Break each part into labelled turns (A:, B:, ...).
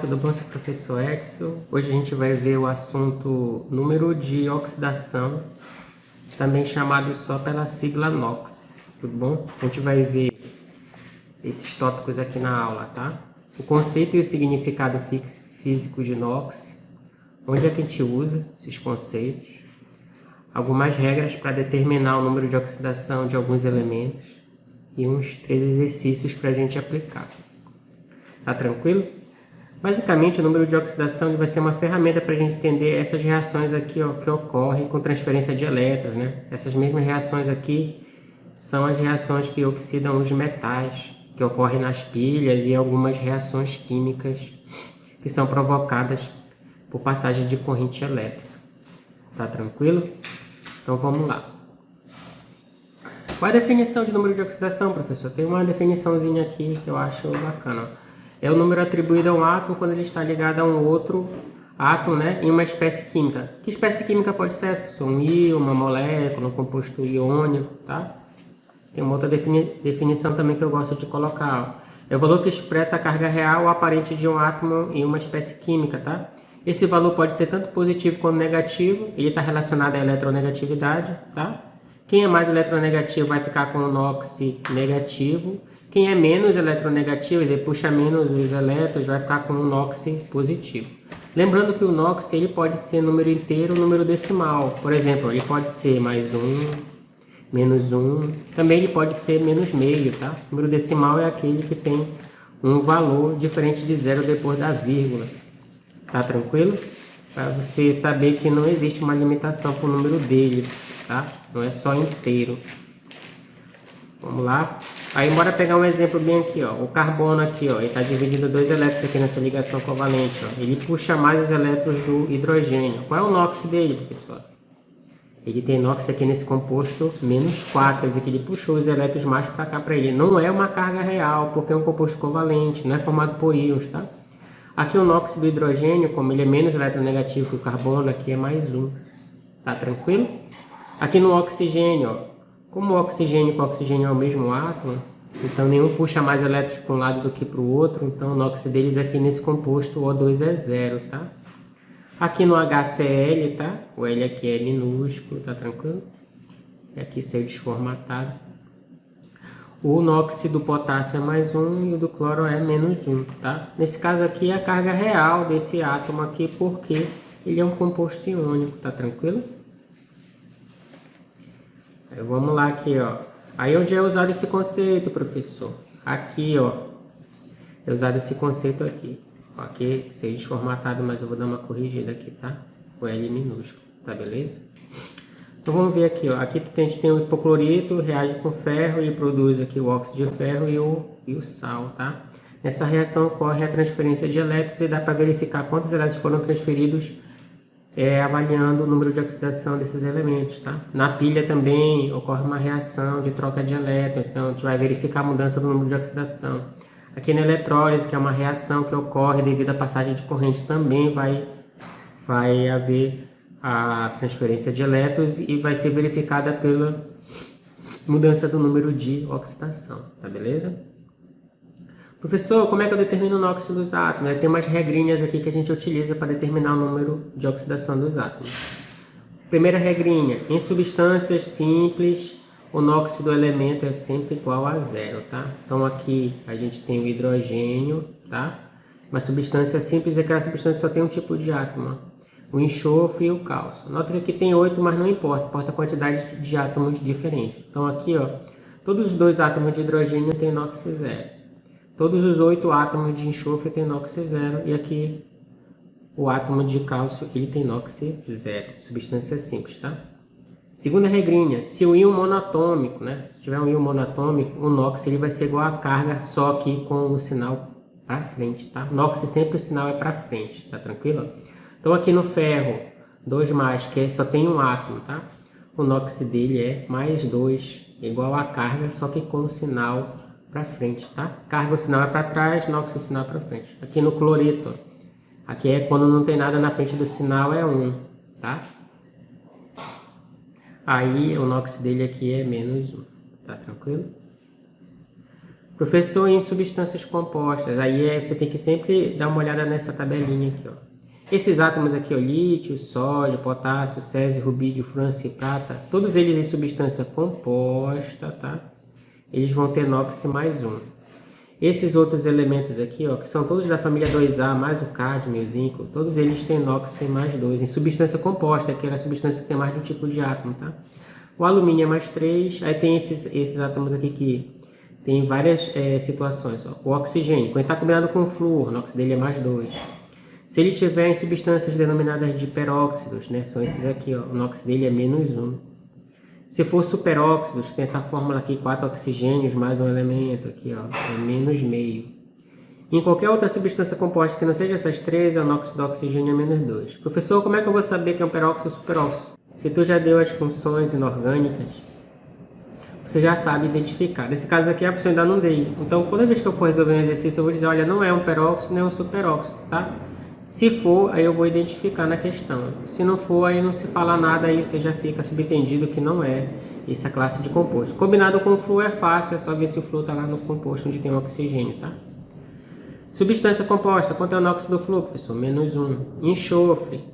A: tudo bom? Sou o professor Edson. Hoje a gente vai ver o assunto número de oxidação, também chamado só pela sigla NOx, tudo bom? A gente vai ver esses tópicos aqui na aula, tá? O conceito e o significado físico de NOx, onde é que a gente usa esses conceitos, algumas regras para determinar o número de oxidação de alguns elementos e uns 3 exercícios para a gente aplicar. Tá tranquilo? Basicamente, o número de oxidação vai ser uma ferramenta para a gente entender essas reações aqui, ó, que ocorrem com transferência de elétrons, né? Essas mesmas reações aqui são as reações que oxidam os metais, que ocorrem nas pilhas e algumas reações químicas que são provocadas por passagem de corrente elétrica. Tá tranquilo? Então vamos lá. Qual é a definição de número de oxidação, professor? Tem uma definiçãozinha aqui que eu acho bacana, ó. É o número atribuído a um átomo quando ele está ligado a um outro átomo, né, em uma espécie química. Que espécie química pode ser essa? Um íon, uma molécula, um composto iônico, tá? Tem uma outra definição também que eu gosto de colocar, ó. É o valor que expressa a carga real ou aparente de um átomo em uma espécie química, tá? Esse valor pode ser tanto positivo quanto negativo, ele está relacionado à eletronegatividade, tá? Quem é mais eletronegativo vai ficar com o NOx negativo. Quem é menos eletronegativo, ele puxa menos os elétrons, vai ficar com o NOx positivo. Lembrando que o NOx ele pode ser número inteiro ou número decimal. Por exemplo, ele pode ser mais 1, menos 1. Também ele pode ser menos meio, tá? O número decimal é aquele que tem um valor diferente de zero depois da vírgula. Tá tranquilo? Para você saber que não existe uma limitação para o número dele, tá? Não é só inteiro. Vamos lá. Aí bora pegar um exemplo bem aqui, ó. O carbono aqui, ó, ele está dividindo dois elétrons aqui nessa ligação covalente, ó. Ele puxa mais os elétrons do hidrogênio. Qual é o NOx dele, pessoal? Ele tem NOx aqui nesse composto menos 4, quer dizer que ele puxou os elétrons mais para cá para ele. Não é uma carga real, porque é um composto covalente, não é formado por íons, tá? Aqui o NOx do hidrogênio, como ele é menos eletronegativo que o carbono, aqui é mais 1. Tá tranquilo? Aqui no oxigênio, ó. Como o oxigênio com o oxigênio é o mesmo átomo, então nenhum puxa mais elétrons para um lado do que para o outro, então o NOx deles aqui nesse composto O2 é 0, tá? Aqui no HCl, tá? O L aqui é minúsculo, tá tranquilo? E aqui saiu desformatado. O NOx do potássio é mais 1 e o do cloro é menos 1, tá? Nesse caso aqui é a carga real desse átomo aqui, porque ele é um composto iônico, tá tranquilo? Vamos lá aqui, ó. Aí onde é usado esse conceito, professor? Aqui, ó. É usado esse conceito aqui. Ó, aqui seja desformatado, mas eu vou dar uma corrigida aqui, tá? O L minúsculo, tá beleza? Então vamos ver aqui, ó. Aqui a gente tem o hipoclorito, reage com ferro e produz aqui o óxido de ferro e o sal, tá? Nessa reação ocorre a transferência de elétrons e dá para verificar quantos elétrons foram transferidos avaliando o número de oxidação desses elementos, tá? Na pilha também ocorre uma reação de troca de elétrons, então a gente vai verificar a mudança do número de oxidação. Aqui na eletrólise, que é uma reação que ocorre devido à passagem de corrente, também vai haver a transferência de elétrons e vai ser verificada pela mudança do número de oxidação, tá beleza? Professor, como é que eu determino o NOx dos átomos? Tem umas regrinhas aqui que a gente utiliza para determinar o número de oxidação dos átomos. Primeira regrinha, em substâncias simples, o NOx do elemento é sempre igual a 0, tá? Então aqui a gente tem o hidrogênio, tá? Uma substância simples é aquela substância que só tem um tipo de átomo, ó. O enxofre e o cálcio. Nota que aqui tem 8, mas não importa, importa a quantidade de átomos diferentes. Então aqui, ó, todos os dois átomos de hidrogênio têm NOx 0. Todos os 8 átomos de enxofre têm NOx 0 e aqui o átomo de cálcio ele tem NOx 0, substância simples, tá? Segunda regrinha, se o íon monatômico, né? Se tiver um íon monatômico, o NOx ele vai ser igual a carga, só que com o sinal para frente, tá? NOx sempre o sinal é para frente, tá tranquilo? Então aqui no ferro, 2+, que só tem um átomo, tá? O NOx dele é mais 2, igual a carga, só que com o sinal para frente, tá? Carga o sinal é para trás, NOx o sinal é para frente. Aqui no cloreto, aqui é quando não tem nada na frente do sinal, é 1, tá? Aí o NOx dele aqui é menos 1, tá tranquilo? Professor, em substâncias compostas, aí você tem que sempre dar uma olhada nessa tabelinha aqui, ó. Esses átomos aqui, ó, lítio, sódio, potássio, césio, rubídio, frâncio e prata, todos eles em substância composta, tá? Eles vão ter NOx mais 1. Esses outros elementos aqui, ó, que são todos da família 2A, mais o cádmio, o zinco, todos eles têm NOx mais 2, em substância composta, que é a substância que tem mais de um tipo de átomo, tá? O alumínio é mais 3, aí tem esses átomos aqui que tem várias situações, ó. O oxigênio, quando está combinado com o flúor, o NOx dele é mais 2. Se ele estiver em substâncias denominadas de peróxidos, né, são esses aqui, ó, o NOx dele é menos 1. Se for superóxidos, tem essa fórmula aqui, 4 oxigênios mais um elemento aqui, ó, é menos meio. Em qualquer outra substância composta que não seja essas três, o NOx do oxigênio é menos 2. Professor, como é que eu vou saber que é um peróxido ou superóxido? Se tu já deu as funções inorgânicas, você já sabe identificar. Nesse caso aqui, a pessoa ainda não dei. Então, toda vez que eu for resolver um exercício, eu vou dizer, olha, não é um peróxido nem um superóxido, tá? Se for, aí eu vou identificar na questão. Se não for, aí não se fala nada, aí você já fica subentendido que não é essa classe de composto. Combinado com o flúor é fácil, é só ver se o flúor está lá no composto onde tem oxigênio, tá? Substância composta, quanto é o NOx do flúor, professor? Menos 1. Enxofre.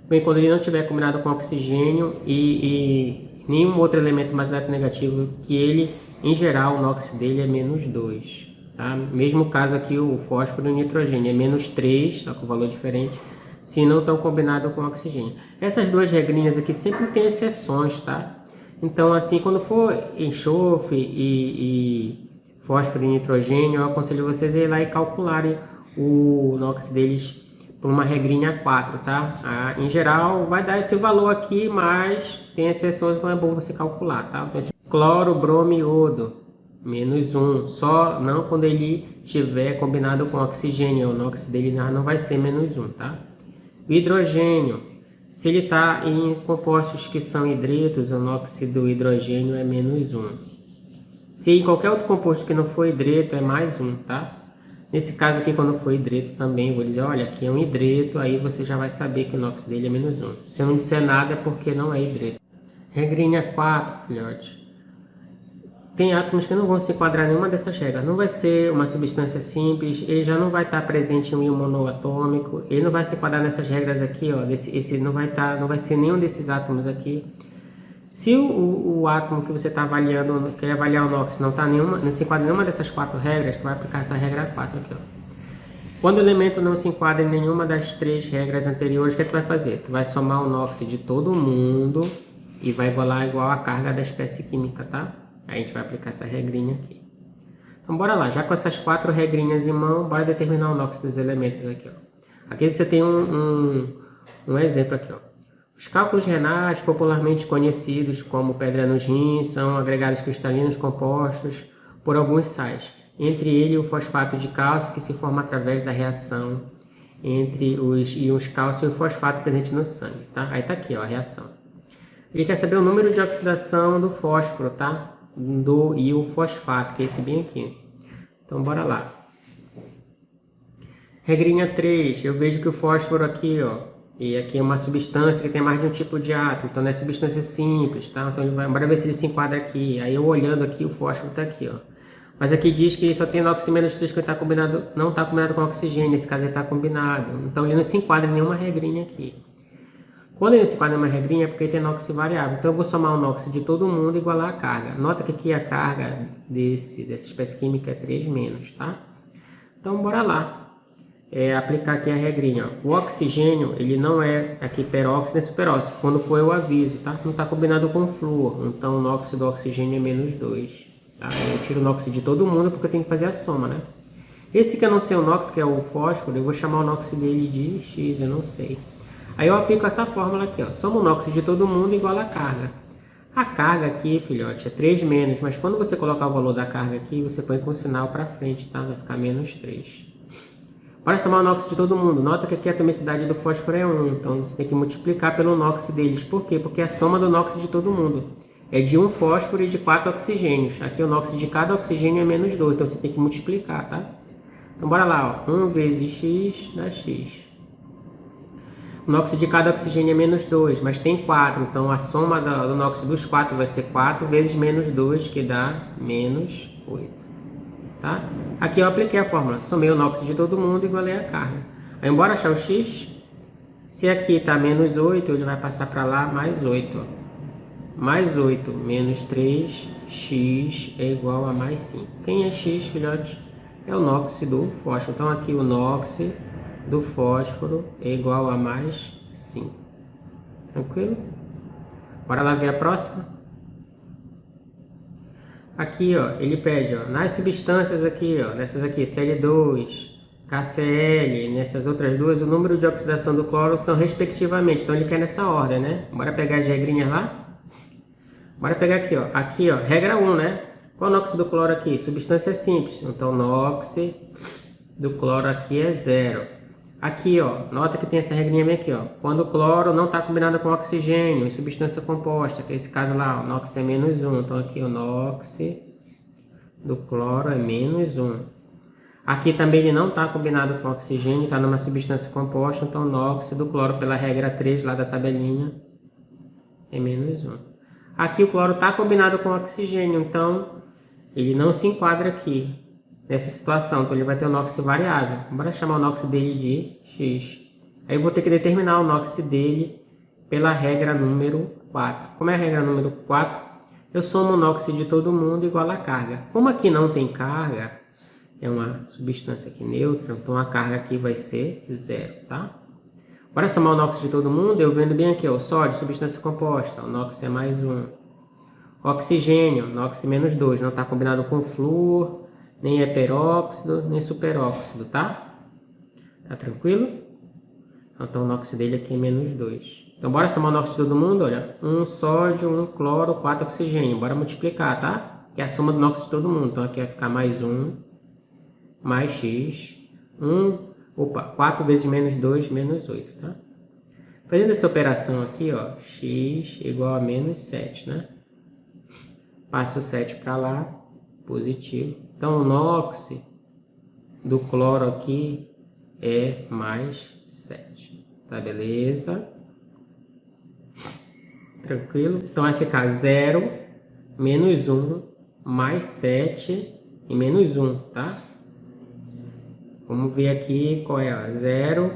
A: Bem, quando ele não tiver combinado com oxigênio e nenhum outro elemento mais negativo que ele, em geral, o NOx dele é menos 2. Tá? Mesmo caso aqui o fósforo e o nitrogênio é menos 3, só com valor diferente, se não estão combinados com oxigênio. Essas duas regrinhas aqui sempre tem exceções, tá? Então, assim, quando for enxofre e fósforo e nitrogênio, eu aconselho vocês a ir lá e calcularem o NOx deles por uma regrinha 4, tá? Em geral, vai dar esse valor aqui, mas tem exceções, então é bom você calcular, tá? Cloro, bromo e iodo, menos 1. Só não quando ele tiver combinado com oxigênio, o NOx dele não vai ser menos 1, tá? O hidrogênio, se ele está em compostos que são hidretos, o NOx do hidrogênio é menos 1. Se em qualquer outro composto que não for hidreto, é mais 1, tá? Nesse caso aqui, quando for hidreto também, vou dizer, olha, aqui é um hidreto, aí você já vai saber que o NOx dele é menos 1. Se eu não disser nada, é porque não é hidreto. Regrinha 4, filhote. Tem átomos que não vão se enquadrar em nenhuma dessas regras. Não vai ser uma substância simples, ele já não vai estar presente em um íon monoatômico, ele não vai se enquadrar nessas regras aqui, ó, esse não vai ser nenhum desses átomos aqui. Se o átomo que você está avaliando, quer avaliar o NOx, não se enquadra em nenhuma dessas 4 regras, tu vai aplicar essa regra 4 aqui, ó. Quando o elemento não se enquadra em nenhuma das 3 regras anteriores, o que tu vai fazer? Tu vai somar o NOx de todo mundo e vai igual a carga da espécie química, tá? Aí a gente vai aplicar essa regrinha aqui. Então bora lá, já com essas 4 regrinhas em mão, bora determinar o NOx dos elementos aqui, ó. Aqui você tem um exemplo aqui, ó. Os cálculos renais, popularmente conhecidos como pedra nos rins, são agregados cristalinos compostos por alguns sais, entre eles o fosfato de cálcio, que se forma através da reação entre os íons cálcio e o fosfato presente no sangue, tá? Aí tá aqui, ó, a reação. Ele quer saber o número de oxidação do fósforo, tá? Do íon fosfato, que é esse bem aqui. Então bora lá. Regrinha 3, eu vejo que o fósforo aqui, ó, e aqui é uma substância que tem mais de um tipo de átomo, então não é substância simples, tá? Então ele vai, bora ver se ele se enquadra aqui. Aí eu olhando aqui, o fósforo está aqui, ó. Mas aqui diz que ele só tem NOx menos 3 que tá combinado, não está combinado com oxigênio, nesse caso ele está combinado. Então ele não se enquadra em nenhuma regrinha aqui. Quando ele se enquadra em uma regrinha é porque ele tem NOx variável. Então eu vou somar o NOx de todo mundo e igualar a carga. Nota que aqui a carga dessa espécie química é 3 menos, tá? Então bora lá. Aplicar aqui a regrinha, ó. O oxigênio, ele não é aqui peróxido nem superóxido. Quando for eu aviso, tá? Não está combinado com flúor, então o NOx do oxigênio é menos 2. Tá? Eu tiro o NOx de todo mundo porque eu tenho que fazer a soma, né? Esse que eu não sei o NOx, que é o fósforo, eu vou chamar o NOx dele de X, eu não sei. Aí eu aplico essa fórmula aqui, ó. Soma o NOx de todo mundo igual a carga. A carga aqui, filhote, é 3 menos, mas quando você colocar o valor da carga aqui, você põe com sinal para frente, tá? Vai ficar menos 3. Para somar o NOx de todo mundo, nota que aqui a atomicidade do fósforo é 1, então você tem que multiplicar pelo NOx deles. Por quê? Porque a soma do NOx de todo mundo é de 1 fósforo e de 4 oxigênios. Aqui o NOx de cada oxigênio é menos 2, então você tem que multiplicar, tá? Então bora lá, ó. 1 vezes x dá x. O NOx de cada oxigênio é menos 2, mas tem 4, então a soma do NOx dos 4 vai ser 4 vezes menos 2, que dá menos 8. tá? Aqui eu apliquei a fórmula, somei o NOx de todo mundo e igualei a carga. Aí, embora achar o x, se aqui está menos 8, ele vai passar para lá mais 8. Ó. Mais 8 menos 3, x é igual a mais 5. Quem é x, filhote? É o NOx do fósforo. Então aqui o NOx do fósforo é igual a mais 5. Tranquilo? Bora lá ver a próxima? Aqui, ó, ele pede, ó, nas substâncias aqui, ó, nessas aqui, Cl2, KCl, nessas outras duas, o número de oxidação do cloro são respectivamente. Então ele quer nessa ordem, né? Bora pegar as regrinhas lá? Bora pegar aqui, ó, regra 1, né? Qual é o NOx do cloro aqui? Substância simples. Então o NOx do cloro aqui é 0. Aqui, ó, nota que tem essa regrinha bem aqui, ó. Quando o cloro não está combinado com oxigênio em substância composta, que é esse caso lá, o NOx é menos 1. Então aqui o NOx do cloro é menos 1. Aqui também ele não está combinado com oxigênio, está numa substância composta, então o NOx do cloro pela regra 3 lá da tabelinha é menos 1. Aqui o cloro está combinado com oxigênio, então ele não se enquadra aqui. Nessa situação, então ele vai ter o NOx variável. Bora chamar o NOx dele de x. Aí eu vou ter que determinar o NOx dele pela regra número 4. Como é a regra número 4? Eu somo o NOx de todo mundo igual a carga. Como aqui não tem carga, é uma substância aqui neutra, então a carga aqui vai ser 0, tá? Bora somar o NOx de todo mundo, eu vendo bem aqui, ó, o sódio, substância composta, o NOx é mais 1. Oxigênio, NOx menos 2, não está combinado com flúor, nem é peróxido, nem superóxido, tá? Tá tranquilo? Então o NOx dele aqui é menos 2. Então bora somar o NOx de todo mundo, olha. 1 sódio, 1 cloro, 4 oxigênio. Bora multiplicar, tá? Que é a soma do NOx de todo mundo. Então aqui vai ficar mais 1, mais x. 4 vezes menos 2, menos 8, tá? Fazendo essa operação aqui, ó. X igual a menos 7, né? Passa o 7 para lá, positivo. Então o NOx do cloro aqui é mais 7. Tá, beleza? Tranquilo? Então vai ficar 0, menos 1, mais 7 e menos 1, tá? Vamos ver aqui qual é, ó. 0,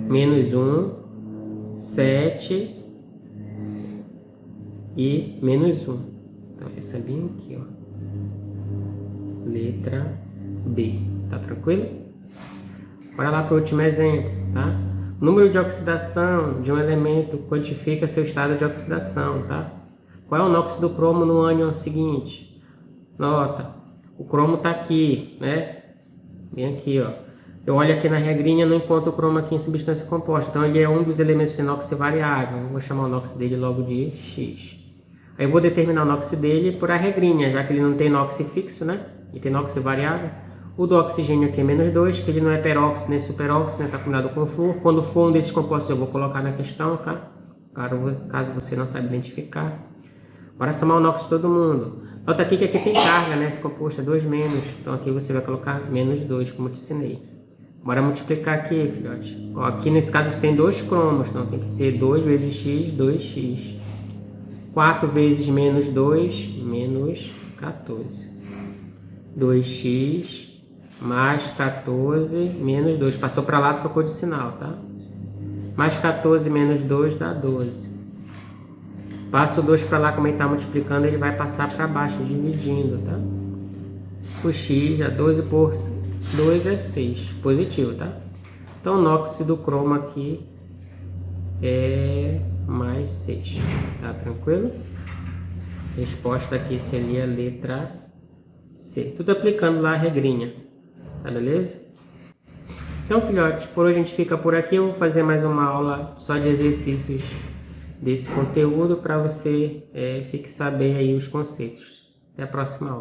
A: menos 1, 7 e menos 1. Então essa é bem aqui, ó. Letra B, tá tranquilo? Bora lá para o último exemplo, tá? O número de oxidação de um elemento quantifica seu estado de oxidação, tá? Qual é o NOx do cromo no ânion seguinte? Nota, o cromo tá aqui, né? Bem aqui, ó. Eu olho aqui na regrinha, não encontro o cromo aqui em substância composta, então ele é um dos elementos de NOx variável. Eu vou chamar o NOx dele logo de x. Aí eu vou determinar o NOx dele por a regrinha, já que ele não tem NOx fixo, né? E tem NOx variável. O do oxigênio aqui é menos 2, que ele não é peróxido nem superóxido, né? Está combinado com flúor. Quando for um desses compostos eu vou colocar na questão, tá? Caso você não saiba identificar. Bora somar o NOx de todo mundo. Nota aqui que aqui tem carga, né? Esse composto é 2 menos. Então aqui você vai colocar menos 2, como eu te ensinei. Bora multiplicar aqui, filhote. Ó, aqui nesse caso a gente tem 2 cromos, então tem que ser 2 vezes x, 2x. 4 vezes menos 2, menos 14. 2x mais 14 menos 2. Passou para lá, trocou de sinal, tá? Mais 14 menos 2 dá 12. Passa o 2 para lá, como ele está multiplicando, ele vai passar para baixo, dividindo, tá? O x, a 12 por 2 é 6. Positivo, tá? Então o NOx do cromo aqui é mais 6. Tá tranquilo? Resposta aqui seria a letra C. Tudo aplicando lá a regrinha. Tá beleza? Então, filhotes, por hoje a gente fica por aqui. Eu vou fazer mais uma aula só de exercícios desse conteúdo para você fixar bem aí os conceitos. Até a próxima aula.